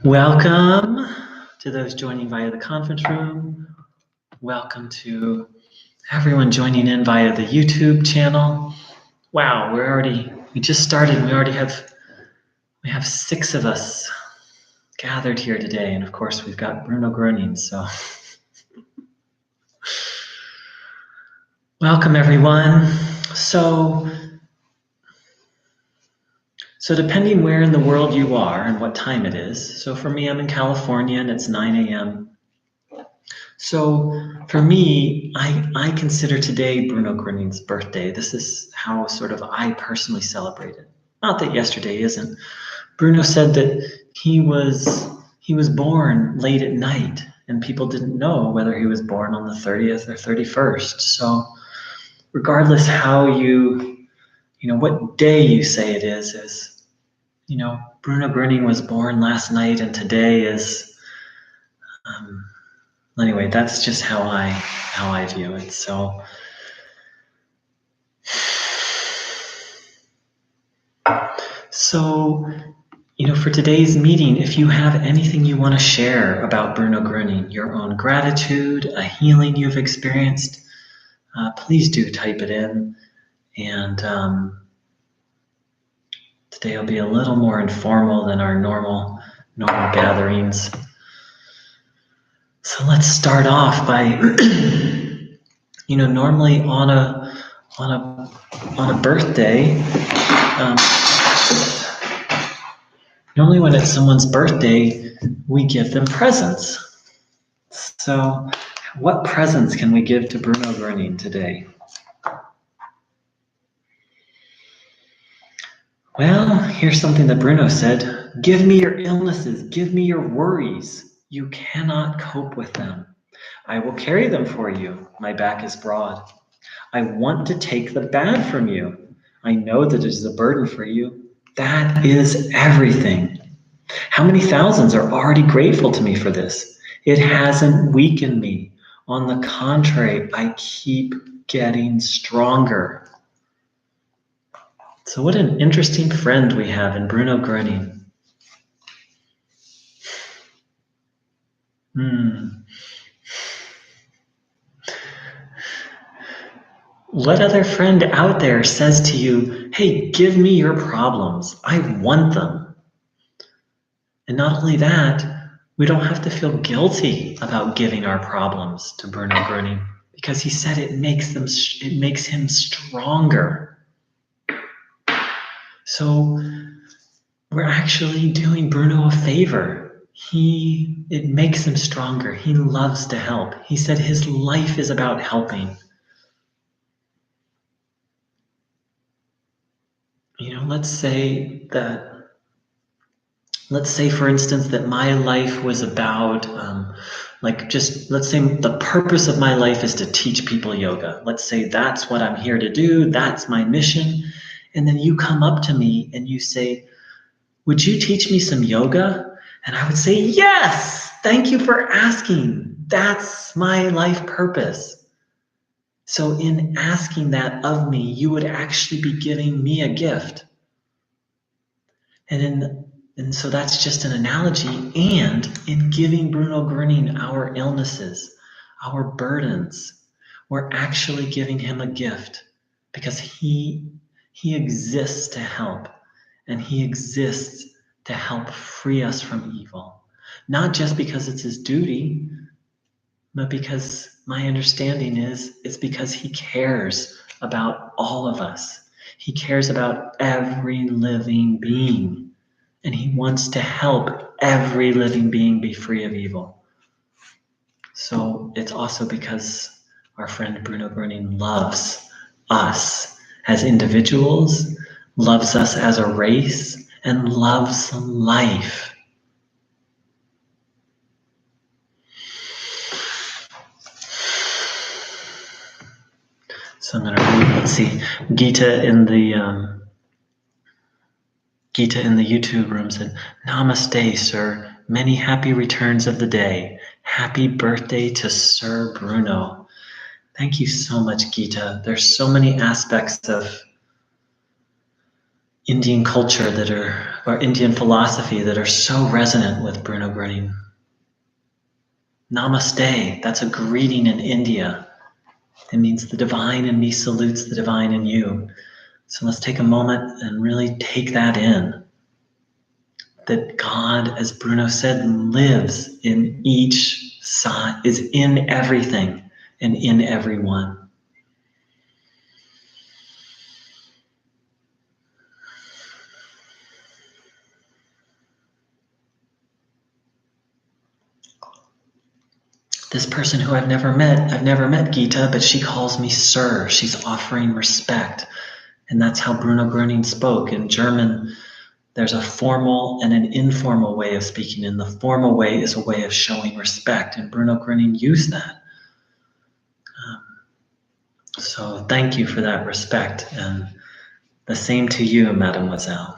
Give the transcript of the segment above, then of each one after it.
Welcome to those joining via the conference room. Welcome to everyone joining in via the YouTube channel. Wow, we just started and we have 6 of us gathered here today. And of course we've got Bruno Groening, so. Welcome everyone. So depending where in the world you are and what time it is, so for me, I'm in California and it's 9 a.m. So for me, I consider today Bruno Groening's birthday. This is how sort of I personally celebrate it. Not that yesterday isn't. Bruno said that he was born late at night and people didn't know whether he was born on the 30th or 31st. So regardless how what day you say it is, Bruno Groening was born last night and today is, anyway, that's just how I view it. So for today's meeting, if you have anything you want to share about Bruno Groening, your own gratitude, a healing you've experienced, please do type it in. And today will be a little more informal than our normal gatherings. So let's start off by, normally on a birthday, normally when it's someone's birthday, we give them presents. So what presents can we give to Bruno Groening today? Well, here's something that Bruno said. Give me your illnesses, give me your worries. You cannot cope with them. I will carry them for you. My back is broad. I want to take the bad from you. I know that it is a burden for you. That is everything. How many thousands are already grateful to me for this? It hasn't weakened me. On the contrary, I keep getting stronger. So what an interesting friend we have in Bruno Groening. What other friend out there says to you, hey, give me your problems. I want them. And not only that, we don't have to feel guilty about giving our problems to Bruno Groening because he said it makes him stronger. So we're actually doing Bruno a favor. It makes him stronger. He loves to help. He said his life is about helping. Let's say, for instance, that my life was about, let's say the purpose of my life is to teach people yoga. Let's say that's what I'm here to do. That's my mission. And then you come up to me and you say, would you teach me some yoga? And I would say, yes, thank you for asking. That's my life purpose. So in asking that of me, you would actually be giving me a gift. And so that's just an analogy. And in giving Bruno Groening our illnesses, our burdens, we're actually giving him a gift because he exists to help, and he exists to help free us from evil. Not just because it's his duty, but because my understanding is it's because he cares about all of us. He cares about every living being, and he wants to help every living being be free of evil. So it's also because our friend Bruno Groening loves us as individuals, loves us as a race, and loves life. So I'm going to read, let's see, Gita in the YouTube room said, Namaste, sir. Many happy returns of the day. Happy birthday to Sir Bruno. Thank you so much, Gita. There's so many aspects of Indian culture or Indian philosophy that are so resonant with Bruno Groening. Namaste, that's a greeting in India. It means the divine in me salutes the divine in you. So let's take a moment and really take that in. That God, as Bruno said, lives in each side, is in everything and in everyone. This person who I've never met Gita, but she calls me sir. She's offering respect. And that's how Bruno Groening spoke. In German, there's a formal and an informal way of speaking, and the formal way is a way of showing respect, and Bruno Groening used that. So thank you for that respect, and the same to you, mademoiselle.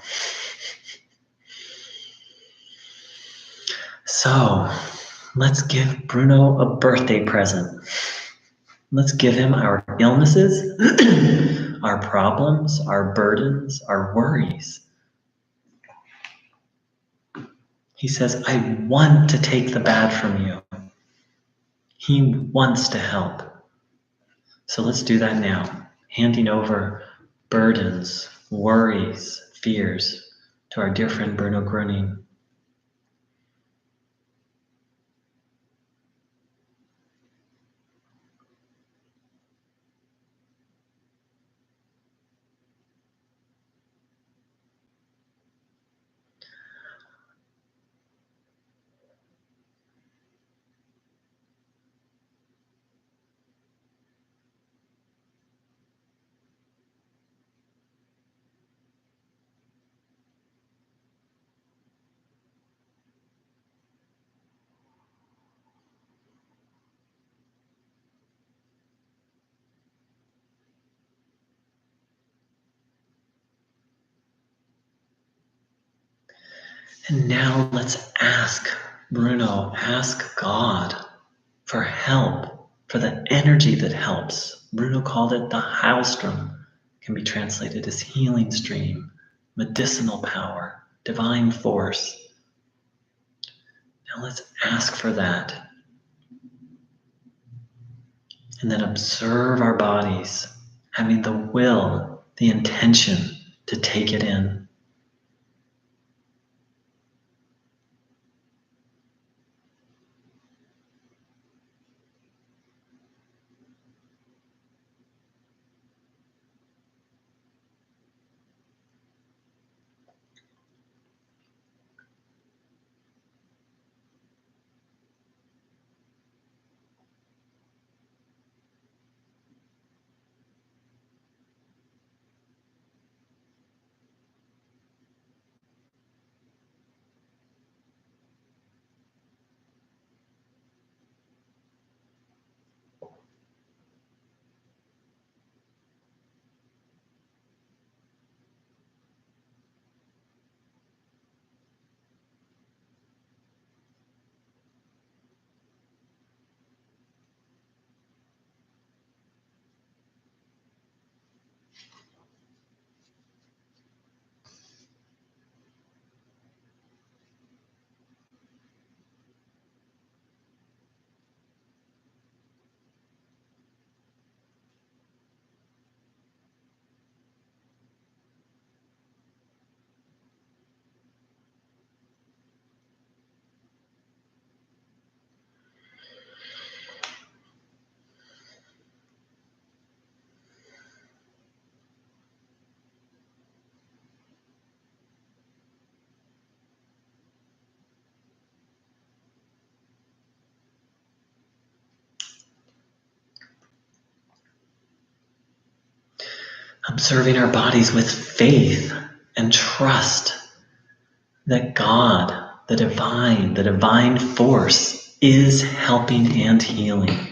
So let's give Bruno a birthday present. Let's give him our illnesses, our problems, our burdens, our worries. He says, I want to take the bad from you. He wants to help. So let's do that now, handing over burdens, worries, fears to our dear friend Bruno Groening. And now let's ask Bruno, ask God for help, for the energy that helps. Bruno called it the Hailstrom, can be translated as healing stream, medicinal power, divine force. Now let's ask for that. And then observe our bodies, having the will, the intention to take it in. Observing our bodies with faith and trust that God, the divine force, is helping and healing.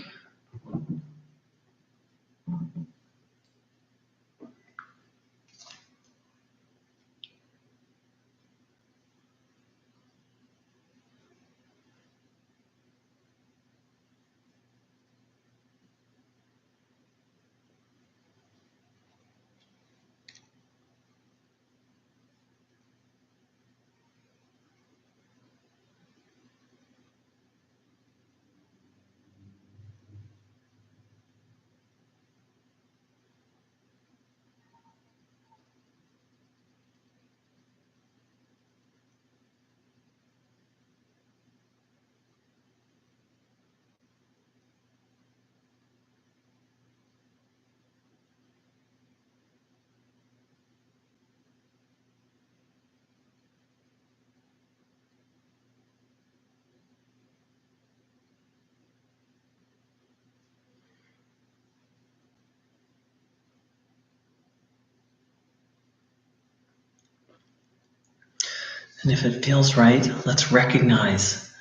And if it feels right, let's recognize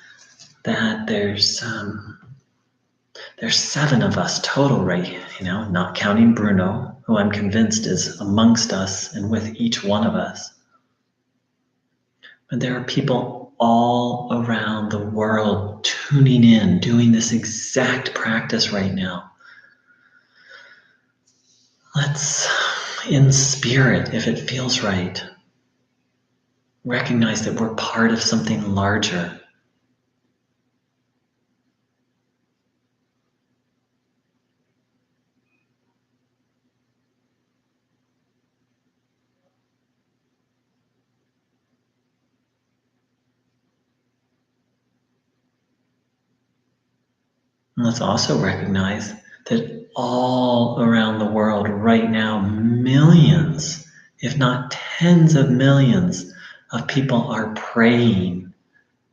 that there's 7 of us total, right? Not counting Bruno, who I'm convinced is amongst us and with each one of us. But there are people all around the world tuning in, doing this exact practice right now. Let's, in spirit, if it feels right, recognize that we're part of something larger. And let's also recognize that all around the world right now, millions, if not tens of millions of people are praying,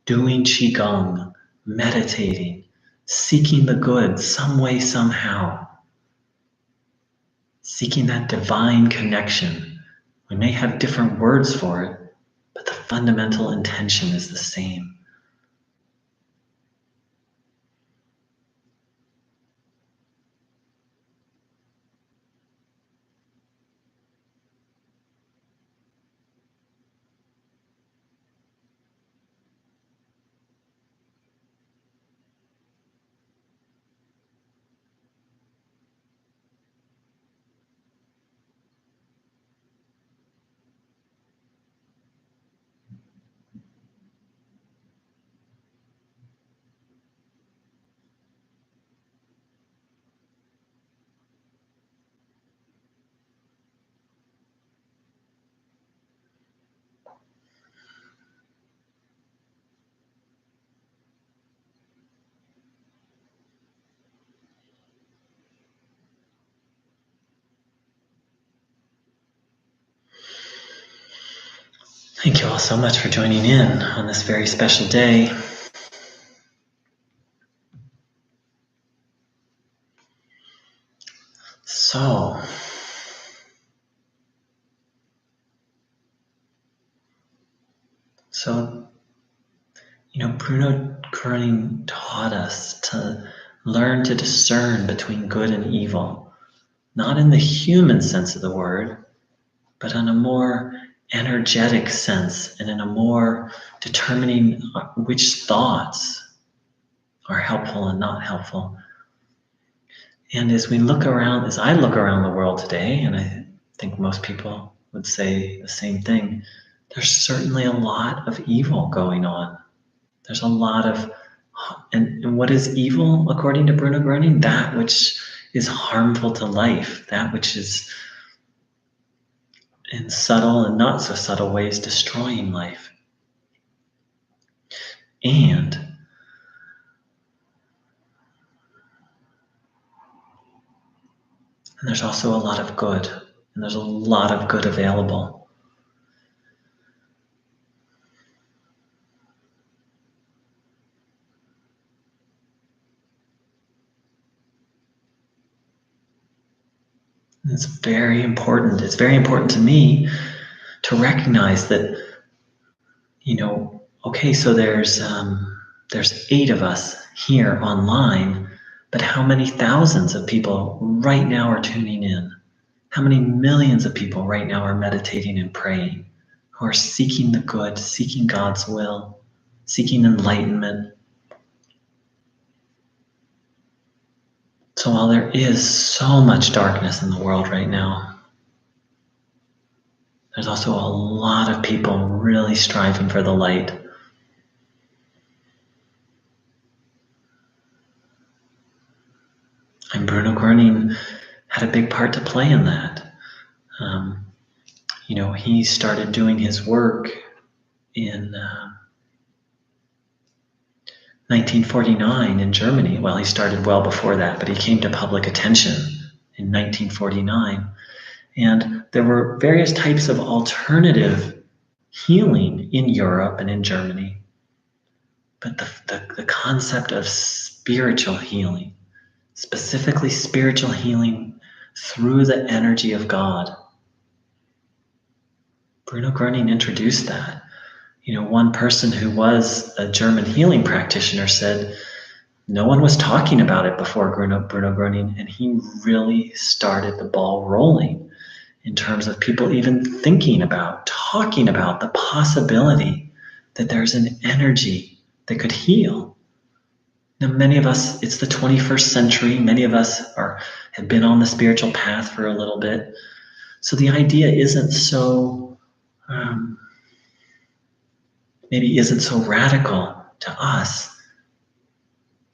doing Qigong, meditating, seeking the good some way, somehow, seeking that divine connection. We may have different words for it, but the fundamental intention is the same. Thank you all so much for joining in on this very special day. So, Bruno Groening taught us to learn to discern between good and evil, not in the human sense of the word, but in a more energetic sense and in a more determining which thoughts are helpful and not helpful. And as I look around the world today, and I think most people would say the same thing, there's certainly a lot of evil going on. There's a lot of, and what is evil according to Bruno Groening? That which is harmful to life, that which is in subtle and not so subtle ways destroying life. And there's also a lot of good, and there's a lot of good available. And it's very important. It's very important to me to recognize that, okay, so there's 8 of us here online, but how many thousands of people right now are tuning in? How many millions of people right now are meditating and praying, who are seeking the good, seeking God's will, seeking enlightenment? So while there is so much darkness in the world right now, there's also a lot of people really striving for the light. And Bruno Groening had a big part to play in that. He started doing his work in 1949 in Germany. Well, he started well before that, but he came to public attention in 1949. And there were various types of alternative healing in Europe and in Germany. But the concept of spiritual healing, specifically spiritual healing through the energy of God, Bruno Groening introduced that. One person who was a German healing practitioner said no one was talking about it before Bruno Groening, and he really started the ball rolling in terms of people even talking about the possibility that there's an energy that could heal. Now, many of us, it's the 21st century. Many of us have been on the spiritual path for a little bit. So the idea isn't so, maybe isn't so radical to us.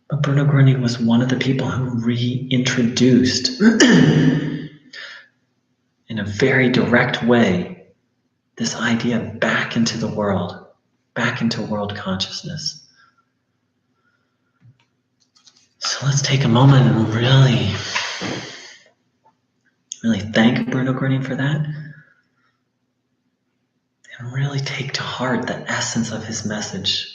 But Bruno Groening was one of the people who reintroduced, in a very direct way, this idea back into the world, back into world consciousness. So let's take a moment and really thank Bruno Groening for that, and really take to heart the essence of his message.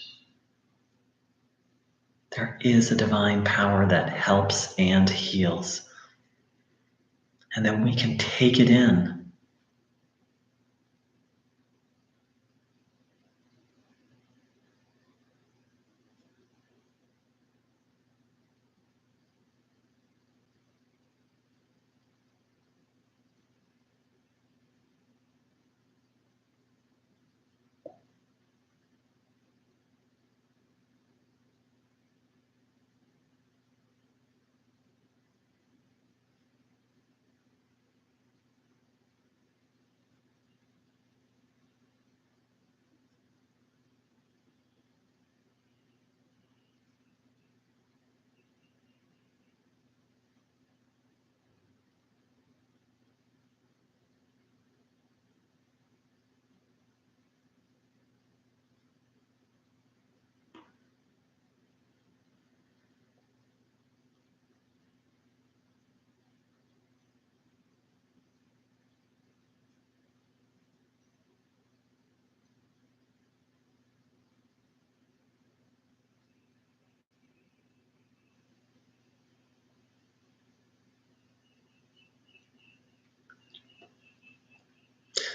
There is a divine power that helps and heals, and that we can take it in.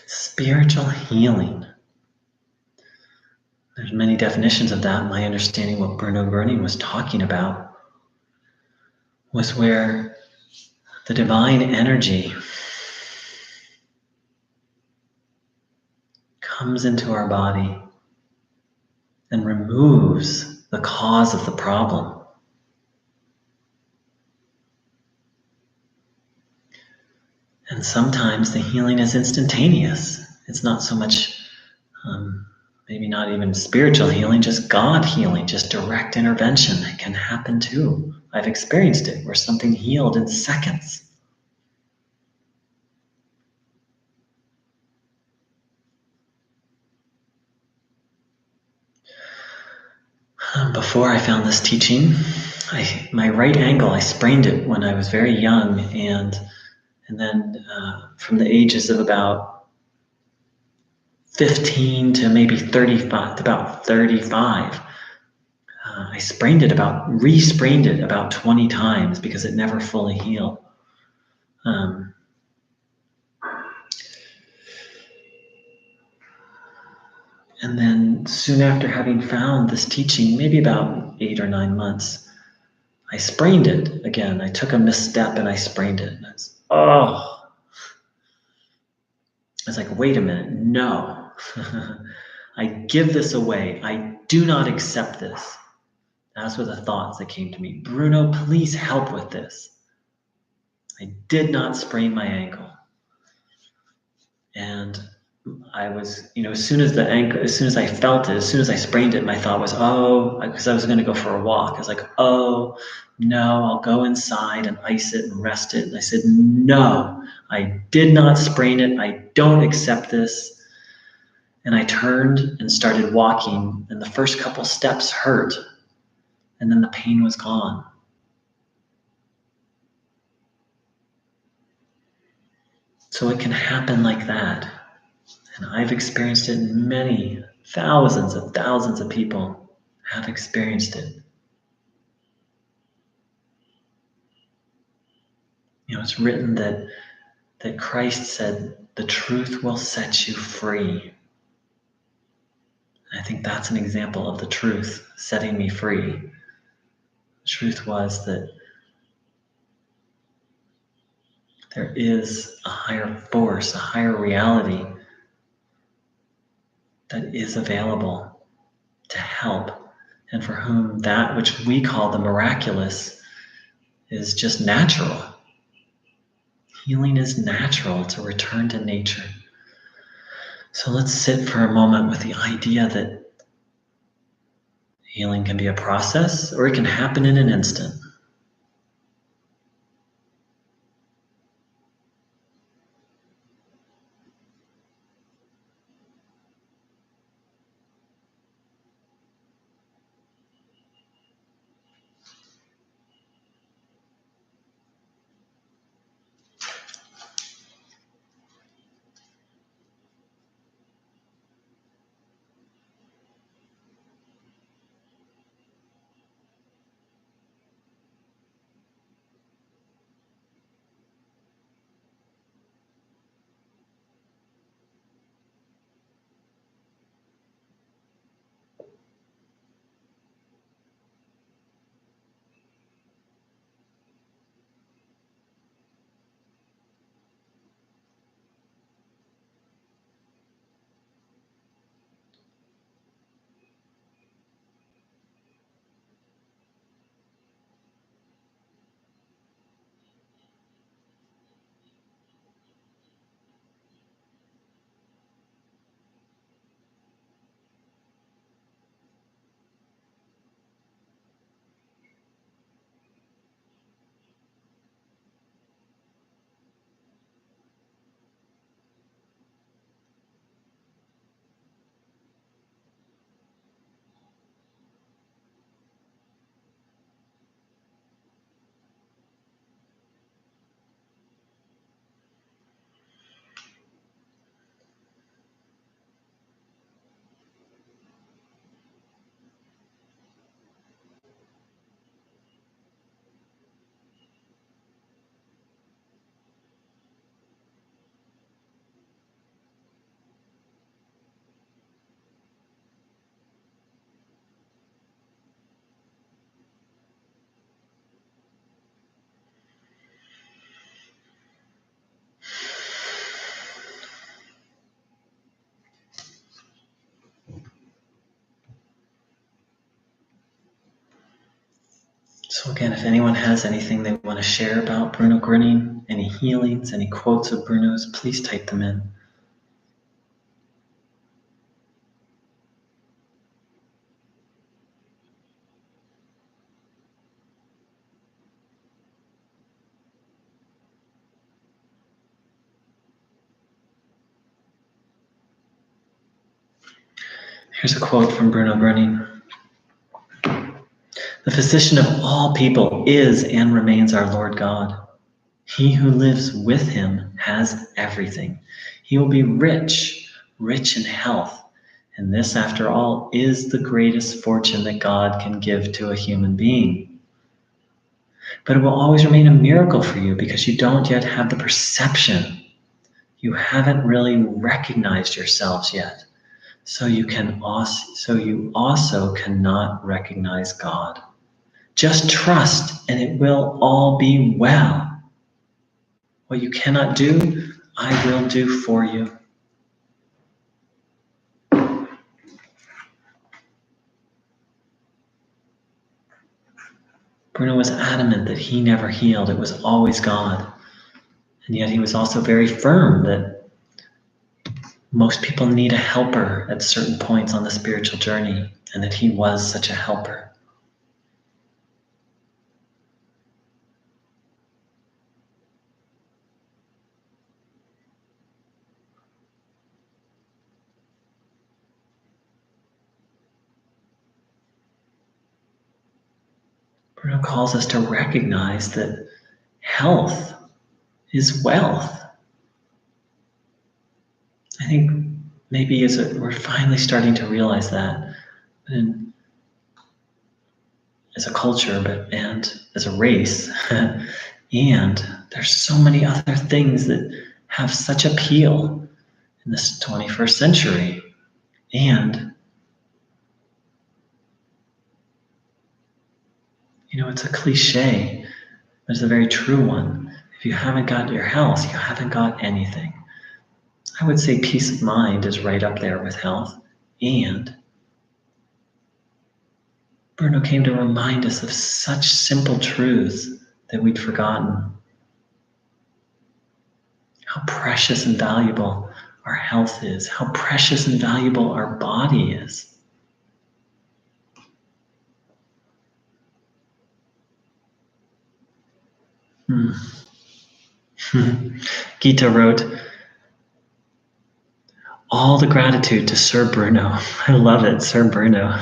Spiritual healing. There's many definitions of that. My understanding, what Bruno Groening was talking about, was where the divine energy comes into our body and removes the cause of the problem. And sometimes the healing is instantaneous. It's not so much, maybe not even spiritual healing, just God healing, just direct intervention that can happen too. I've experienced it where something healed in seconds. Before I found this teaching, my right ankle, I sprained it when I was very young, and then from the ages of about 15 to maybe 35, I re-sprained it about 20 times because it never fully healed. And then soon after having found this teaching, maybe about 8 or 9 months, I sprained it again. I took a misstep and I sprained it. And I was like, wait a minute, no. I give this away. I do not accept this. Those were the thoughts that came to me. Bruno, please help with this. I did not sprain my ankle. And I was, as soon as I felt it, as soon as I sprained it, my thought was, because I was going to go for a walk. I was like, oh, no, I'll go inside and ice it and rest it. And I said, no, I did not sprain it. I don't accept this. And I turned and started walking, and the first couple steps hurt, and then the pain was gone. So it can happen like that. And I've experienced it, and many thousands of people have experienced it. It's written that Christ said, the truth will set you free. I think that's an example of the truth setting me free. The truth was that there is a higher force, a higher reality that is available to help, and for whom that which we call the miraculous is just natural. Healing is natural, to return to nature. So let's sit for a moment with the idea that healing can be a process, or it can happen in an instant. So again, if anyone has anything they want to share about Bruno Groening, any healings, any quotes of Bruno's, please type them in. Here's a quote from Bruno Groening. The physician of all people is and remains our Lord God. He who lives with him has everything. He will be rich, rich in health. And this, after all, is the greatest fortune that God can give to a human being. But it will always remain a miracle for you because you don't yet have the perception. You haven't really recognized yourselves yet. So you also cannot recognize God. Just trust and it will all be well. What you cannot do, I will do for you. Bruno was adamant that he never healed. It was always God. And yet he was also very firm that most people need a helper at certain points on the spiritual journey, and that he was such a helper. Bruno calls us to recognize that health is wealth. I think maybe we're finally starting to realize that as a culture, and as a race. And there's so many other things that have such appeal in this 21st century. And It's a cliche, but it's a very true one. If you haven't got your health, you haven't got anything. I would say peace of mind is right up there with health. And Bruno came to remind us of such simple truths that we'd forgotten. How precious and valuable our health is, how precious and valuable our body is. Gita wrote, all the gratitude to Sir Bruno. I love it, Sir Bruno.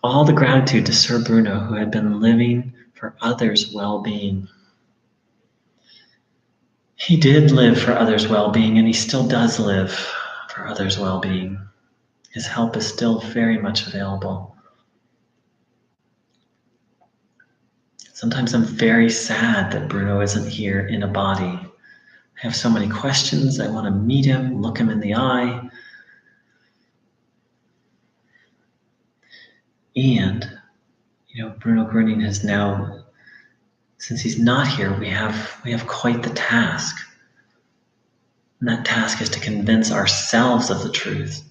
All the gratitude to Sir Bruno, who had been living for others' well-being. He did live for others' well-being, and he still does live for others' well-being. His help is still very much available. Sometimes I'm very sad that Bruno isn't here in a body. I have so many questions. I want to meet him, look him in the eye. And, Bruno Groening has now, since he's not here, we have quite the task. And that task is to convince ourselves of the truth.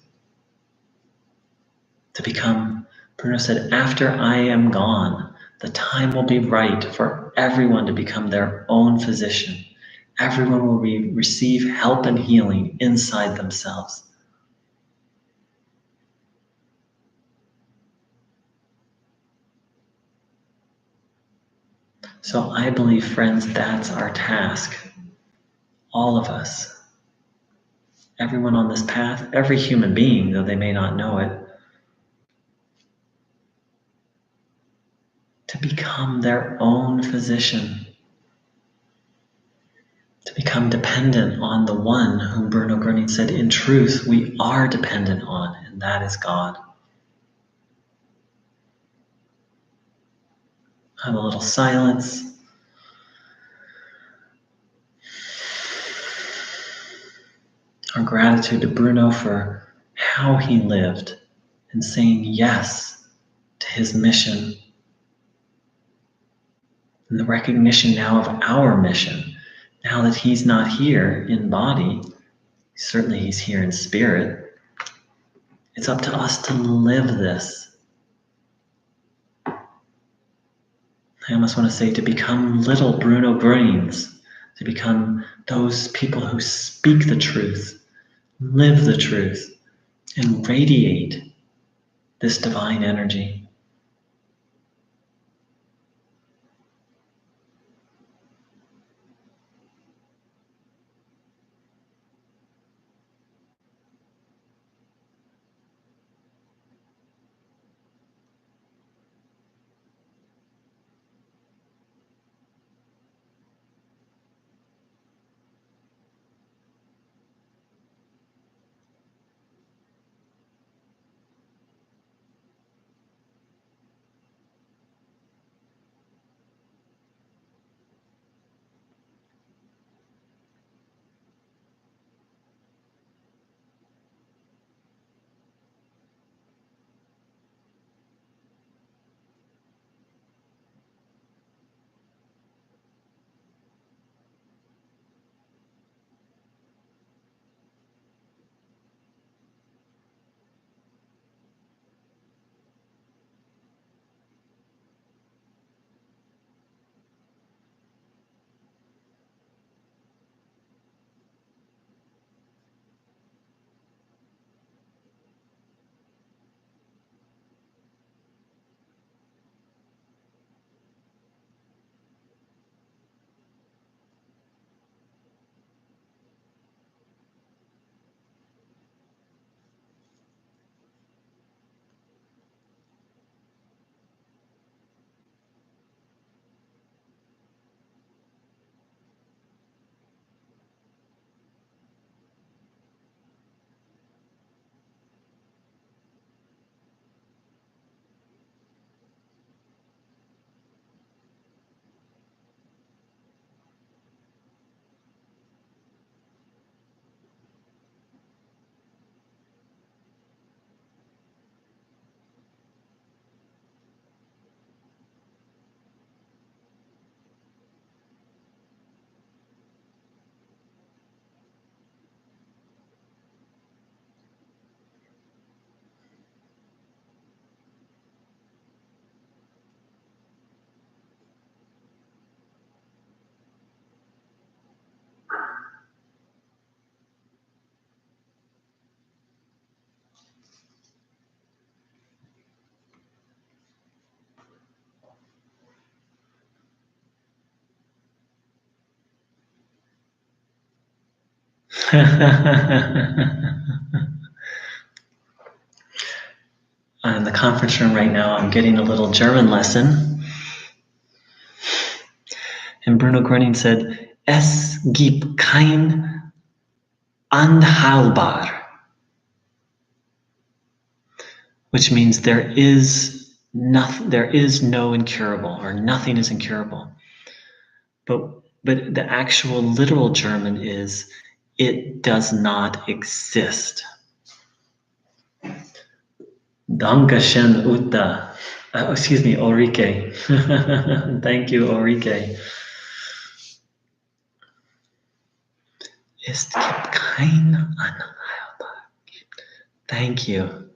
To become, Bruno said, after I am gone, the time will be right for everyone to become their own physician. Everyone will receive help and healing inside themselves. So I believe, friends, that's our task. All of us. Everyone on this path, every human being, though they may not know it, to become their own physician. To become dependent on the one whom Bruno Groening said, in truth, we are dependent on, and that is God. Have a little silence. Our gratitude to Bruno for how he lived and saying yes to his mission. And the recognition now of our mission. Now that he's not here in body, certainly he's here in spirit. It's up to us to live this. I almost want to say to become little Bruno Groenings, to become those people who speak the truth, live the truth, and radiate this divine energy. In the conference room right now, I'm getting a little German lesson. And Bruno Groening said, Es gibt kein unheilbar, which means there is no incurable, or nothing is incurable. But the actual literal German is, it does not exist. Dankeschön, Uta. Excuse me, Ulrike. Thank you, Ulrike. Es gibt kein unheilbar. Thank you.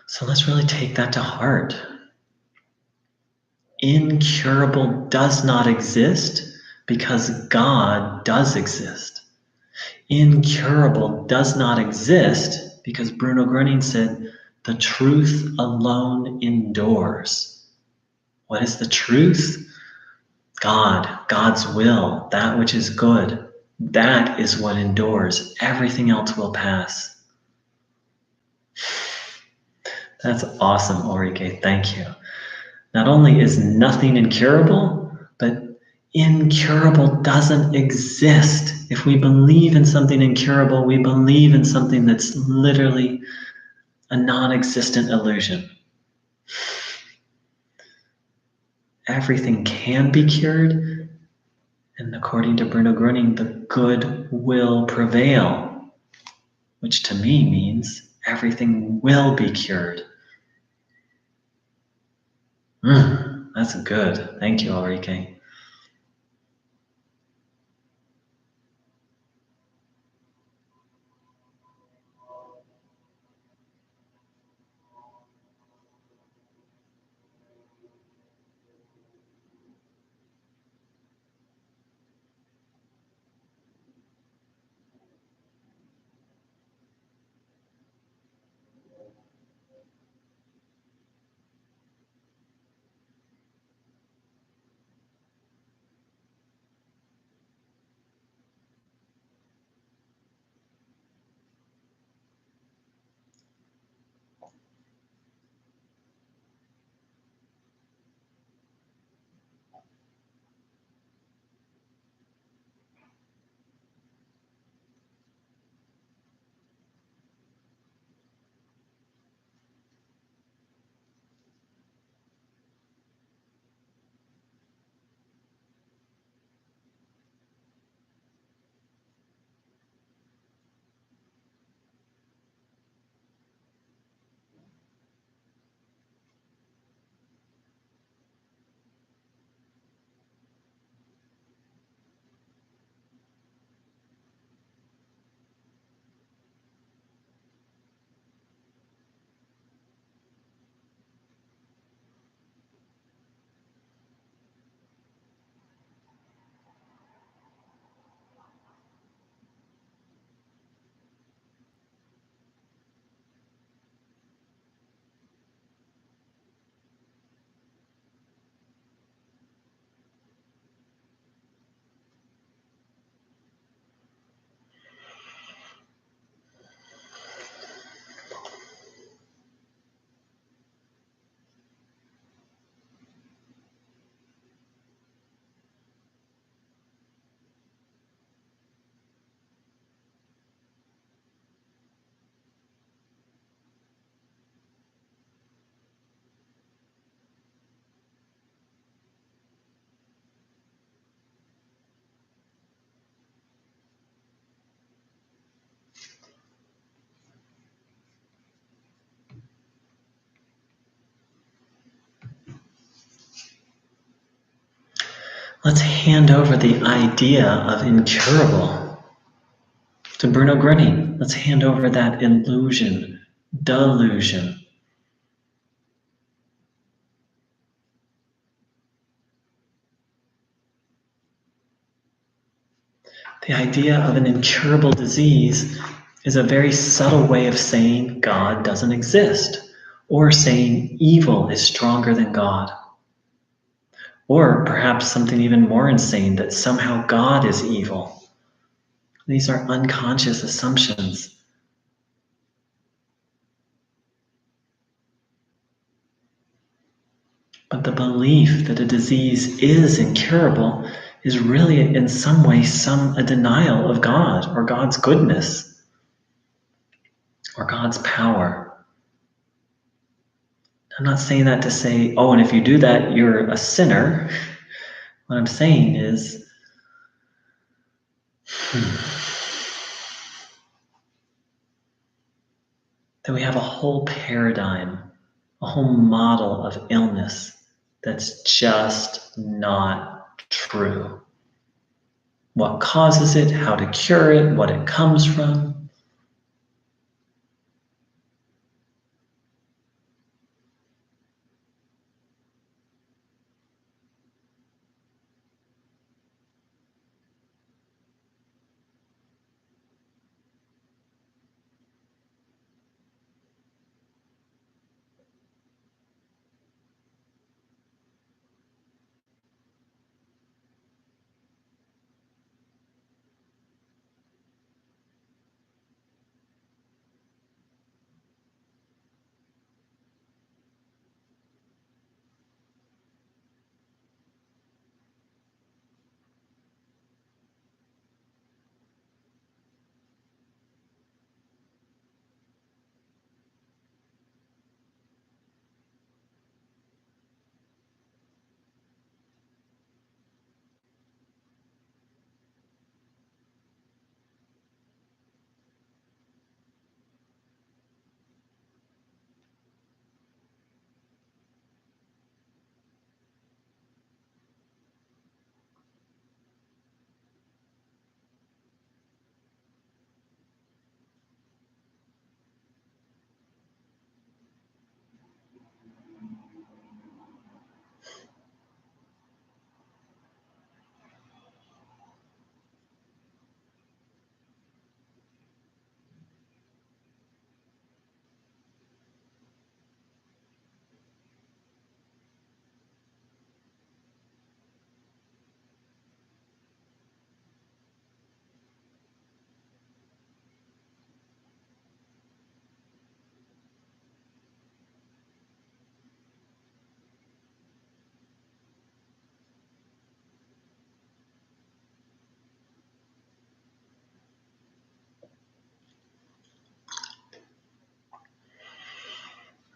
So let's really take that to heart. Incurable does not exist because God does exist. Incurable does not exist because Bruno Groening said, the truth alone endures. What is the truth? God, God's will, that which is good. That is what endures. Everything else will pass. That's awesome, Ulrike. Thank you. Not only is nothing incurable, but incurable doesn't exist. If we believe in something incurable, we believe in something that's literally a non-existent illusion. Everything can be cured, and according to Bruno Groening, the good will prevail, which to me means everything will be cured. That's good. Thank you, Ulrike. Let's hand over the idea of incurable to Bruno Groening. Let's hand over that illusion, delusion. The idea of an incurable disease is a very subtle way of saying God doesn't exist, or saying evil is stronger than God. Or perhaps something even more insane, that somehow God is evil. These are unconscious assumptions. But the belief that a disease is incurable is really, in some way, a denial of God or God's goodness or God's power. I'm not saying that to say, oh, and if you do that, you're a sinner. What I'm saying is, that we have a whole paradigm, a whole model of illness that's just not true. What causes it, how to cure it, what it comes from.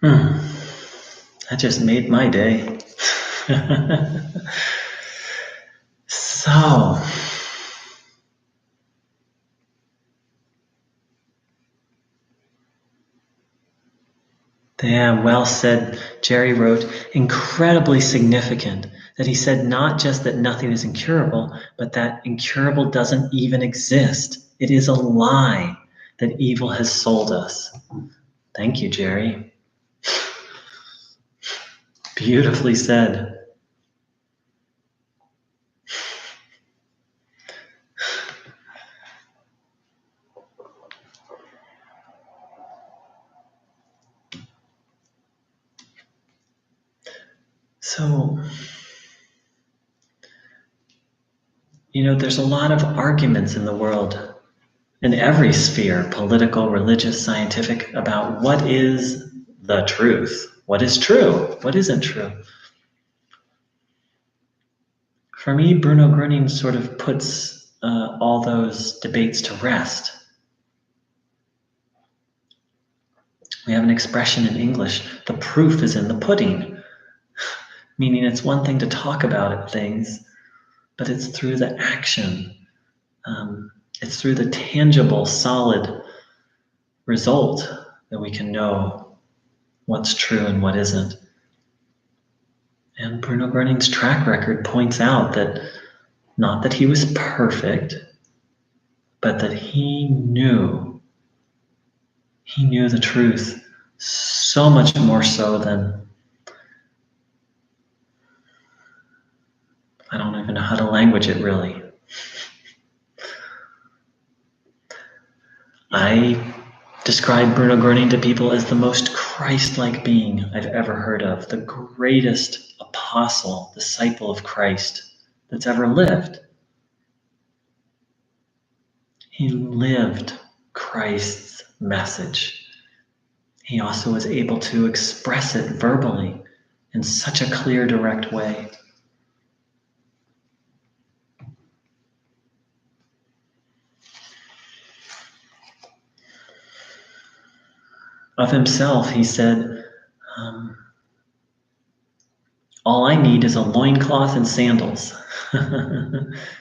That just made my day. So, yeah, well said. Jerry wrote, incredibly significant that he said not just that nothing is incurable, but that incurable doesn't even exist. It is a lie that evil has sold us. Thank you, Jerry. Beautifully said. So, there's a lot of arguments in the world, in every sphere, political, religious, scientific, about what is the truth. What is true? What isn't true? For me, Bruno Groening sort of puts all those debates to rest. We have an expression in English, the proof is in the pudding, meaning it's one thing to talk about things, but it's through the action. It's through the tangible, solid result that we can know what's true and what isn't. And Bruno Groening's track record points out that not that he was perfect, but that he knew the truth so much more so than, I don't even know how to language it really. I describe Bruno Groening to people as the most Christ-like being I've ever heard of, the greatest apostle apostle, disciple of Christ that's ever lived. He lived Christ's message. He also was able to express it verbally in such a clear, direct way. Of himself, he said, all I need is a loincloth and sandals.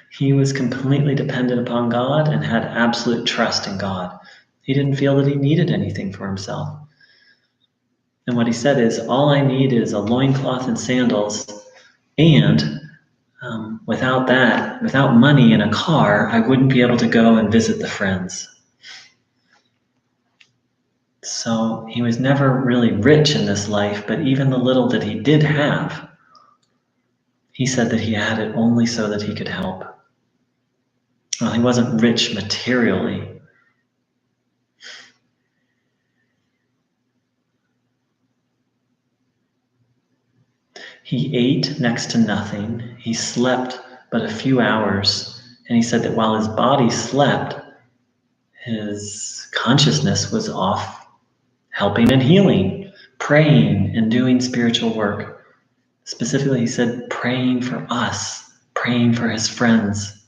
He was completely dependent upon God and had absolute trust in God. He didn't feel that he needed anything for himself. And what he said is, all I need is a loincloth and sandals, and without that, without money and a car, I wouldn't be able to go and visit the friends. So he was never really rich in this life, but even the little that he did have, he said that he had it only so that he could help. Well, he wasn't rich materially. He ate next to nothing. He slept but a few hours. And he said that while his body slept, his consciousness was off helping and healing, praying and doing spiritual work. Specifically, he said praying for us, praying for his friends.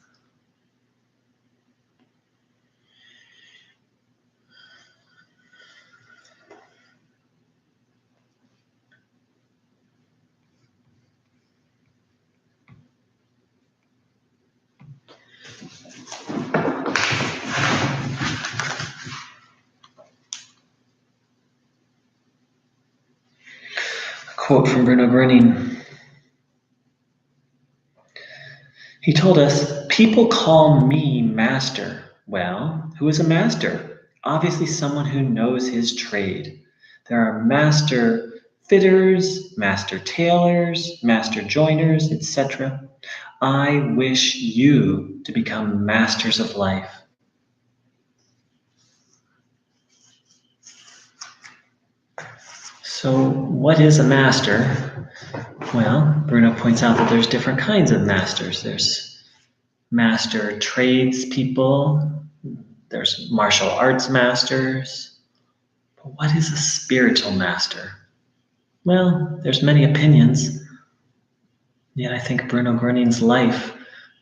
Quote from Bruno Groening. He told us, people call me master. Well, who is a master? Obviously someone who knows his trade. There are master fitters, master tailors, master joiners, etc. I wish you to become masters of life. So what is a master? Well, Bruno points out that there's different kinds of masters. There's master tradespeople, there's martial arts masters. But what is a spiritual master? Well, there's many opinions. Yet I think Bruno Groening's life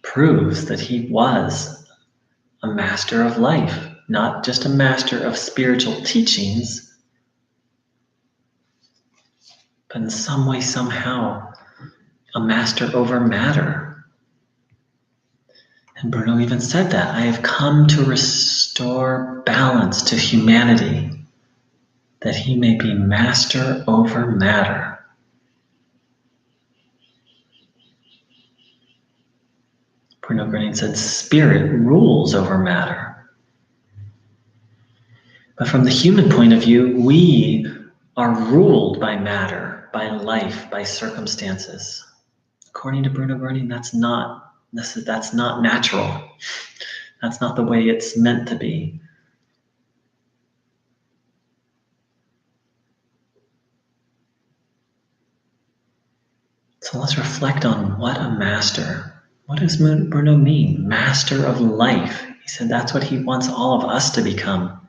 proves that he was a master of life, not just a master of spiritual teachings, but in some way, somehow, a master over matter. And Bruno even said that, I have come to restore balance to humanity, that he may be master over matter. Bruno Groening said, spirit rules over matter. But from the human point of view, we are ruled by matter, by life, by circumstances. According to Bruno Groening, that's not natural. That's not the way it's meant to be. So let's reflect on what a master. What does Bruno mean? Master of life. He said that's what he wants all of us to become.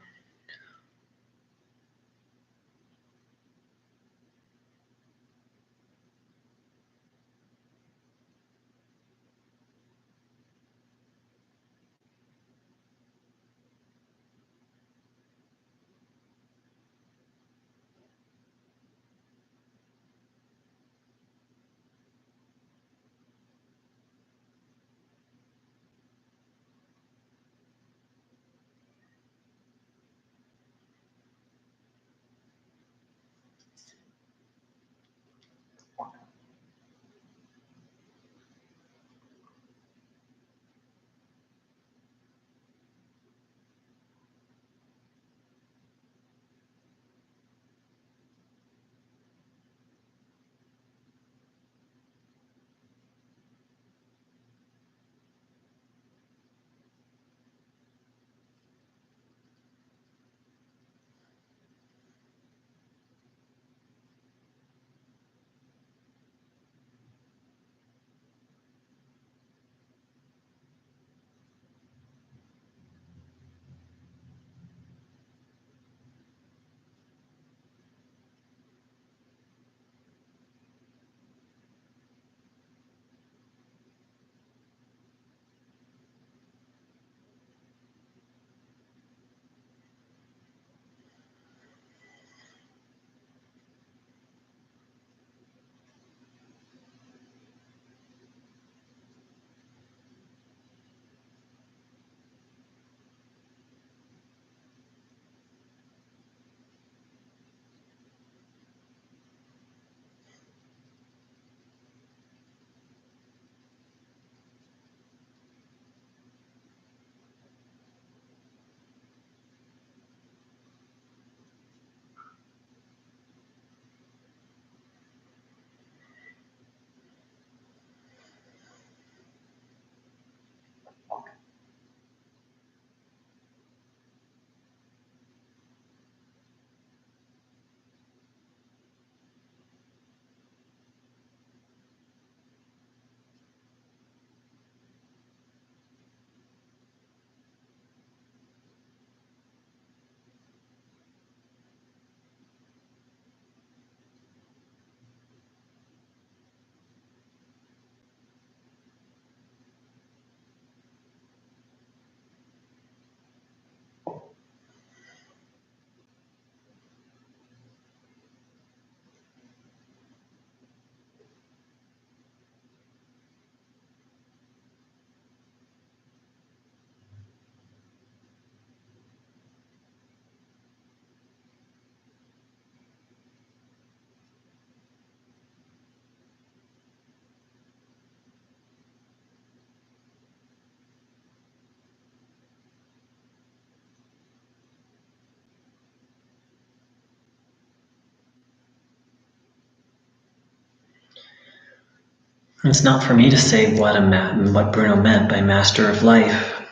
It's not for me to say what Bruno meant by master of life,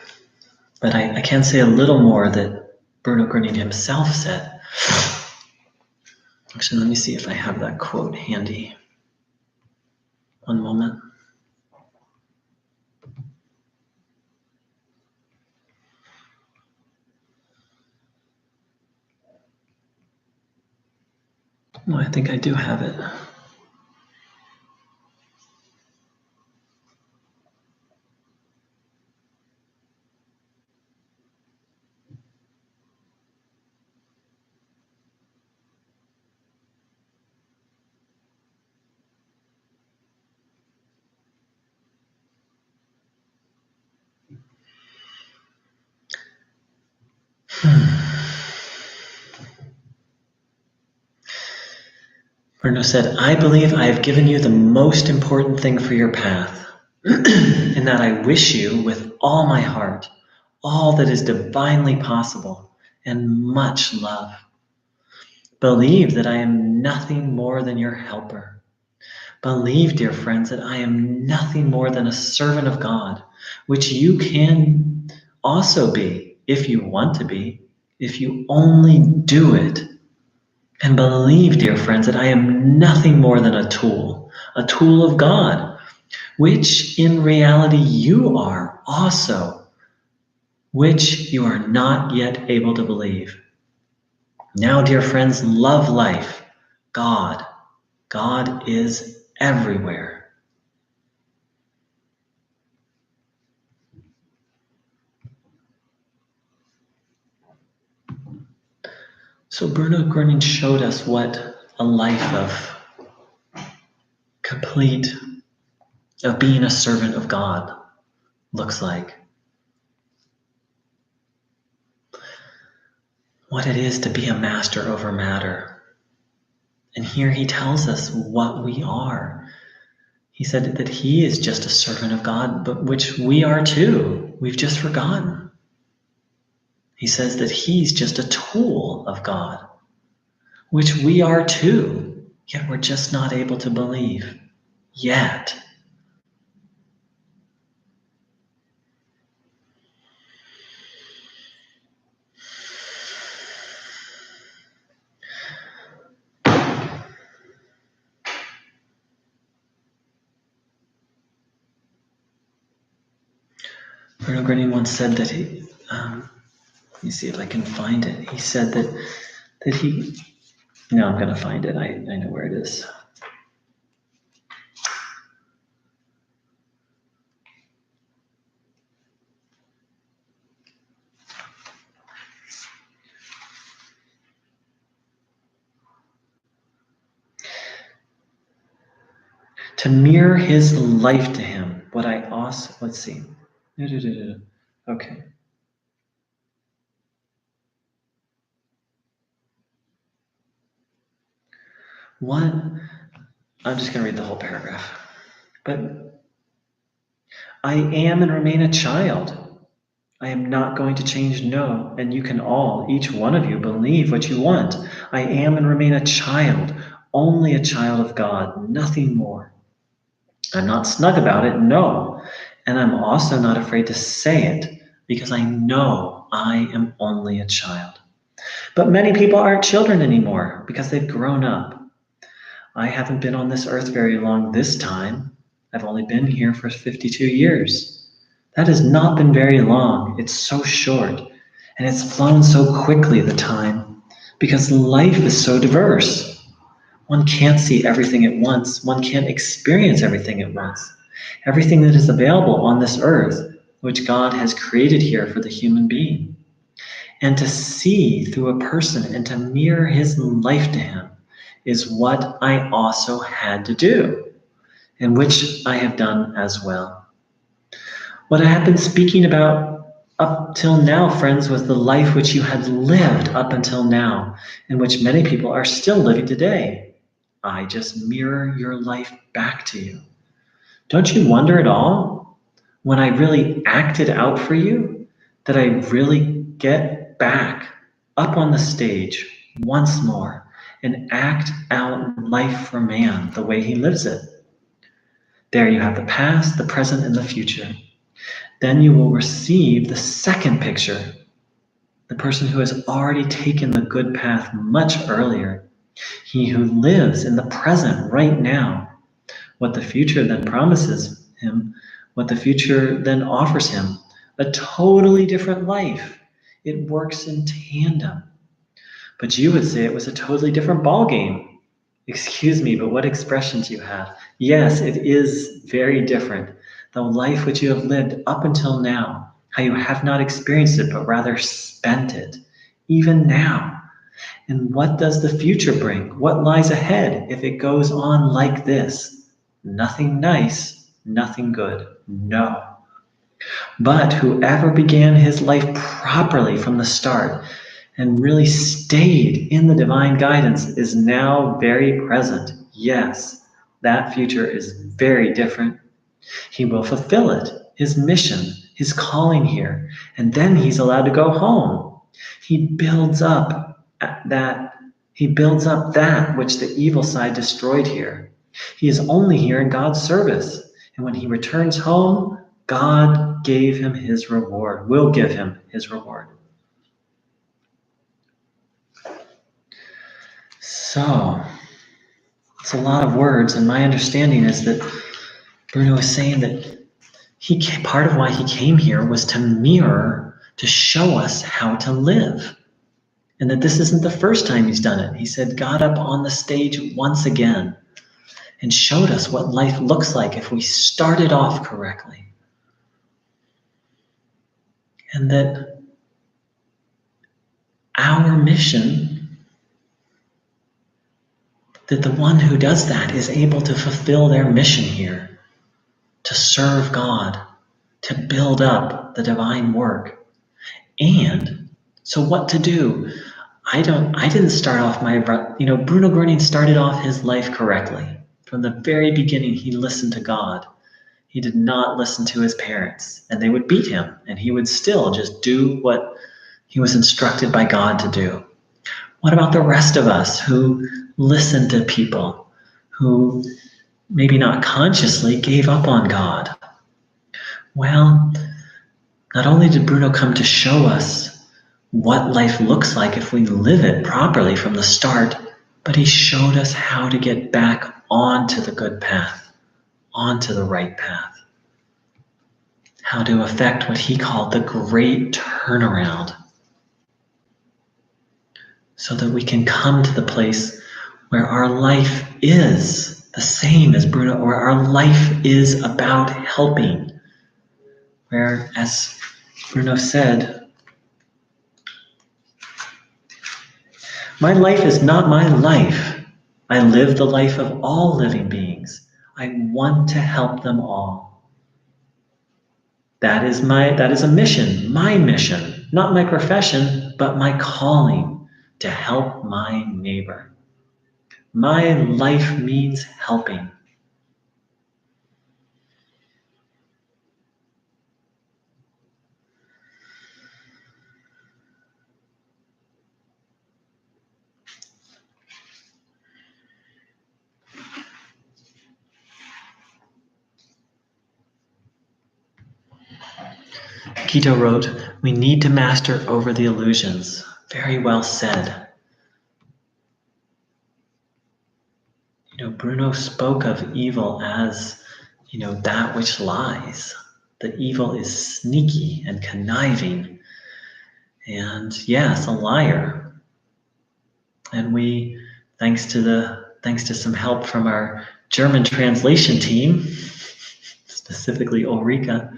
but I can say a little more that Bruno Groening himself said. Actually, let me see if I have that quote handy. One moment. No, I think I do have it. Bruno said, I believe I have given you the most important thing for your path, in that I wish you with all my heart, all that is divinely possible, and much love. Believe that I am nothing more than your helper. Believe, dear friends, that I am nothing more than a servant of God, which you can also be if you want to be, if you only do it. And believe, dear friends, that I am nothing more than a tool of God, which in reality you are also, which you are not yet able to believe. Now, dear friends, love life. God is everywhere. So Bruno Groening showed us what a life of being a servant of God looks like. What it is to be a master over matter. And here he tells us what we are. He said that he is just a servant of God, but which we are too. We've just forgotten. He says that he's just a tool of God, which we are too, yet we're just not able to believe yet. Bruno Groening once said that let me see if I can find it. He said that he, no, I'm going to find it. I know where it is. To mirror his life to him, what I also, let's see. Okay. What, I'm just going to read the whole paragraph. But I am and remain a child. I am not going to change, no, and you can all, each one of you, believe what you want. I am and remain a child, only a child of God, nothing more. I'm not snug about it, no, and I'm also not afraid to say it, because I know I am only a child. But many people aren't children anymore, because they've grown up. I haven't been on this earth very long this time. I've only been here for 52 years. That has not been very long. It's so short, and it's flown so quickly, the time, because life is so diverse. One can't see everything at once. One can't experience everything at once. Everything that is available on this earth, which God has created here for the human being. And to see through a person and to mirror his life to him is what I also had to do, and which I have done as well. What I have been speaking about up till now, friends, was the life which you had lived up until now, and which many people are still living today. I just mirror your life back to you. Don't you wonder at all, when I really acted out for you, that I really get back up on the stage once more and act out life for man the way he lives it? There you have the past, the present, and the future. Then you will receive the second picture, the person who has already taken the good path much earlier. He who lives in the present right now. What the future then promises him, what the future then offers him, a totally different life. It works in tandem. But you would say it was a totally different ballgame. Excuse me, but what expressions you have. Yes, it is very different. The life which you have lived up until now, how you have not experienced it, but rather spent it, even now. And what does the future bring? What lies ahead if it goes on like this? Nothing nice, nothing good. No. But whoever began his life properly from the start and really stayed in the divine guidance is now very present. Yes, that future is very different. He will fulfill it, his mission, his calling here, and then he's allowed to go home. He builds up that which the evil side destroyed here. He is only here in God's service, and when he returns home, God gave him his reward, will give him his reward. So, it's a lot of words, and my understanding is that Bruno is saying that part of why he came here was to mirror, to show us how to live. And that this isn't the first time he's done it. He said, got up on the stage once again and showed us what life looks like if we started off correctly. And that our mission, that the one who does that is able to fulfill their mission here, to serve God, to build up the divine work. And so what to do? I didn't start off Bruno Groening started off his life correctly. From the very beginning, he listened to God. He did not listen to his parents, and they would beat him, and he would still just do what he was instructed by God to do. What about the rest of us who listened to people who maybe not consciously gave up on God? Well, not only did Bruno come to show us what life looks like if we live it properly from the start, but he showed us how to get back onto the good path, onto the right path. How to effect what he called the great turnaround, so that we can come to the place where our life is the same as Bruno, where our life is about helping, where, as Bruno said, my life is not my life. I live the life of all living beings. I want to help them all. That is a mission, my mission, not my profession, but my calling to help my neighbor. My life means helping. Quito wrote, "We need to master over the illusions." Very well said. Bruno spoke of evil as, that which lies. That evil is sneaky and conniving. And yes, a liar. And we, thanks to some help from our German translation team, specifically Ulrike,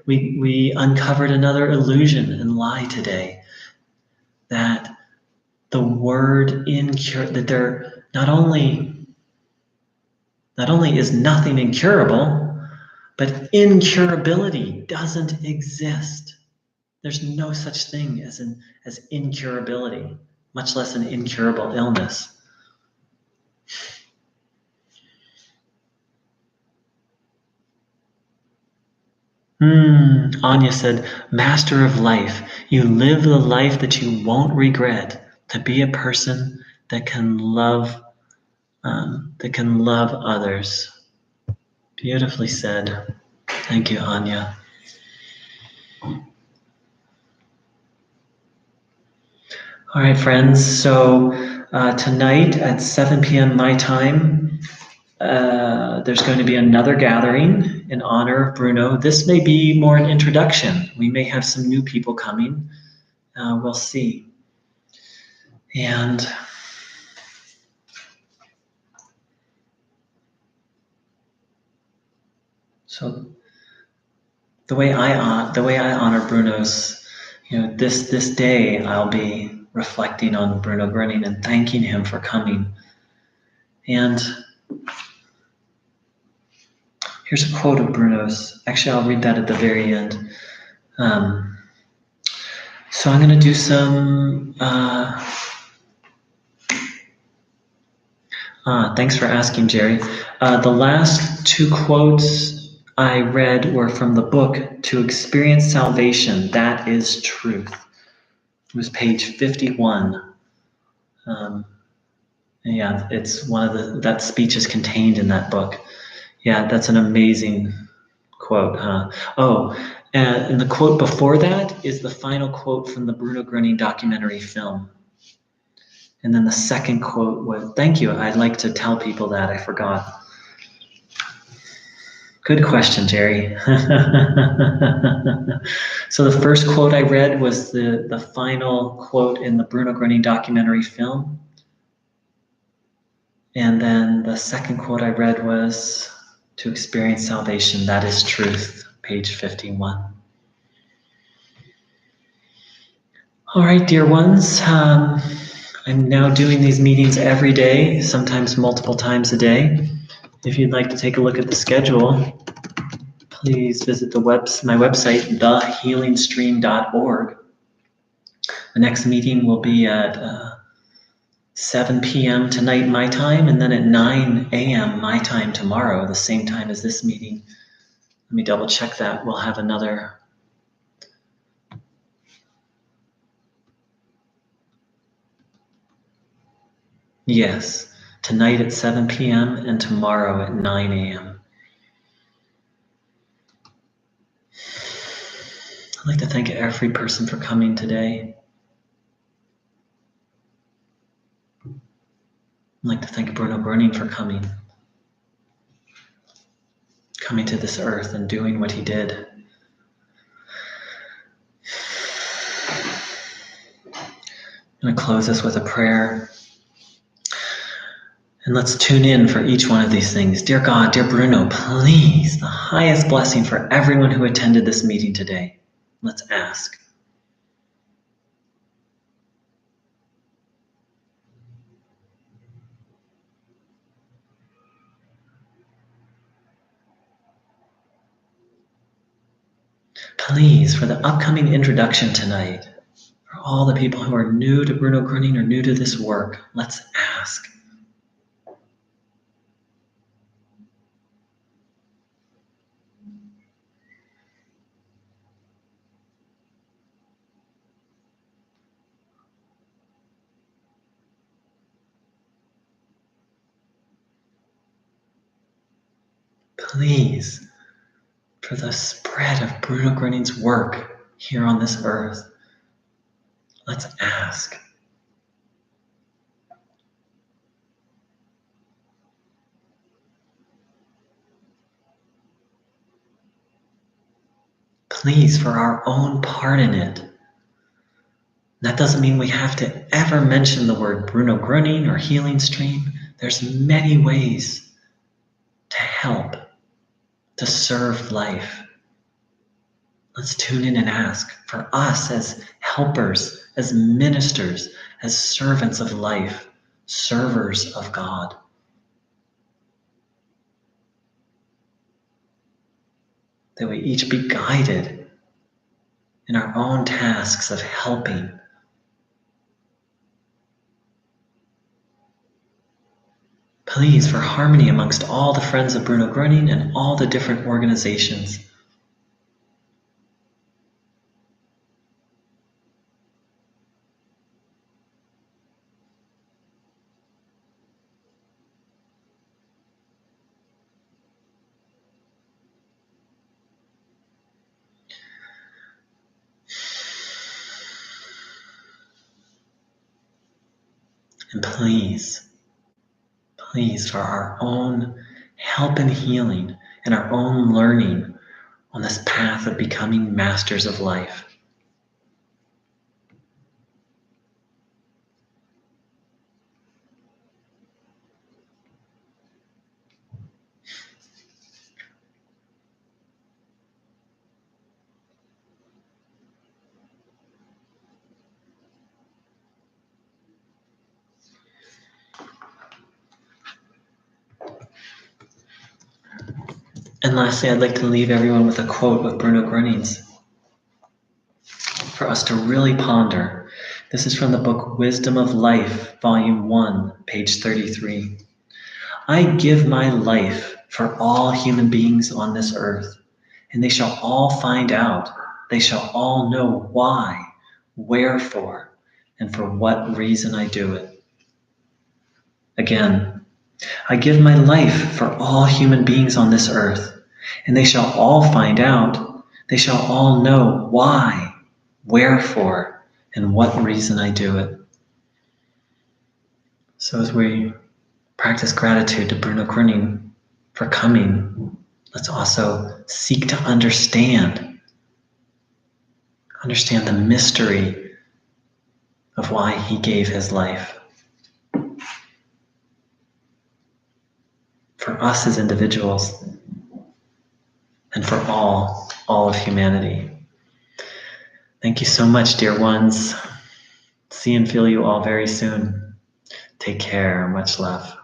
we uncovered another illusion and lie today. That the word that there not only is nothing incurable, but incurability doesn't exist. There's no such thing as incurability, much less an incurable illness. Anya said, "Master of life, you live the life that you won't regret, to be a person that can love others." Beautifully said. Thank you, Anya. All right, friends. So tonight at 7 p.m. my time, there's going to be another gathering in honor of Bruno. This may be more an introduction. We may have some new people coming. We'll see. And so the way I honor Bruno's, this day I'll be reflecting on Bruno Groening and thanking him for coming. And here's a quote of Bruno's. Actually, I'll read that at the very end. So I'm going to do some. Thanks for asking, Jerry. The last two quotes I read were from the book To Experience Salvation, That is Truth. It was page 51. Yeah, it's that speech is contained in that book. Yeah, that's an amazing quote, huh? Oh, and the quote before that is the final quote from the Bruno Groening documentary film. And then the second quote was, thank you, I'd like to tell people that, I forgot. Good question, Jerry. So the first quote I read was the final quote in the Bruno Groening documentary film. And then the second quote I read was, To Experience Salvation, That is Truth, page 51. All right, dear ones. I'm now doing these meetings every day, sometimes multiple times a day. If you'd like to take a look at the schedule, please visit my website, thehealingstream.org. The next meeting will be at 7 p.m. tonight, my time, and then at 9 a.m. my time tomorrow, the same time as this meeting. Let me double check that. We'll have another. Yes, tonight at 7 p.m. and tomorrow at 9 a.m. I'd like to thank every person for coming today. I'd like to thank Bruno Groening for coming to this earth and doing what he did. I'm going to close this with a prayer. And let's tune in for each one of these things. Dear God, dear Bruno, please, the highest blessing for everyone who attended this meeting today. Let's ask. Please, for the upcoming introduction tonight, for all the people who are new to Bruno Groening or new to this work, let's ask. Please, for the spread of Bruno Groening's work here on this earth, let's ask. Please, for our own part in it. That doesn't mean we have to ever mention the word Bruno Groening or Healing Stream. There's many ways to help, to serve life. Let's tune in and ask for us as helpers, as ministers, as servants of life, servers of God. That we each be guided in our own tasks of helping. Please, for harmony amongst all the friends of Bruno Groening and all the different organizations. And please, for our own help and healing and our own learning on this path of becoming masters of life, and lastly, I'd like to leave everyone with a quote of Bruno Groening's for us to really ponder. This is from the book Wisdom of Life, Volume 1, page 33. I give my life for all human beings on this earth, and they shall all find out, they shall all know why, wherefore, and for what reason I do it. Again, I give my life for all human beings on this earth, and they shall all find out, they shall all know why, wherefore, and what reason I do it. So as we practice gratitude to Bruno Groening for coming, let's also seek to understand the mystery of why he gave his life. For us as individuals, and for all of humanity. Thank you so much, dear ones. See and feel you all very soon. Take care. Much love.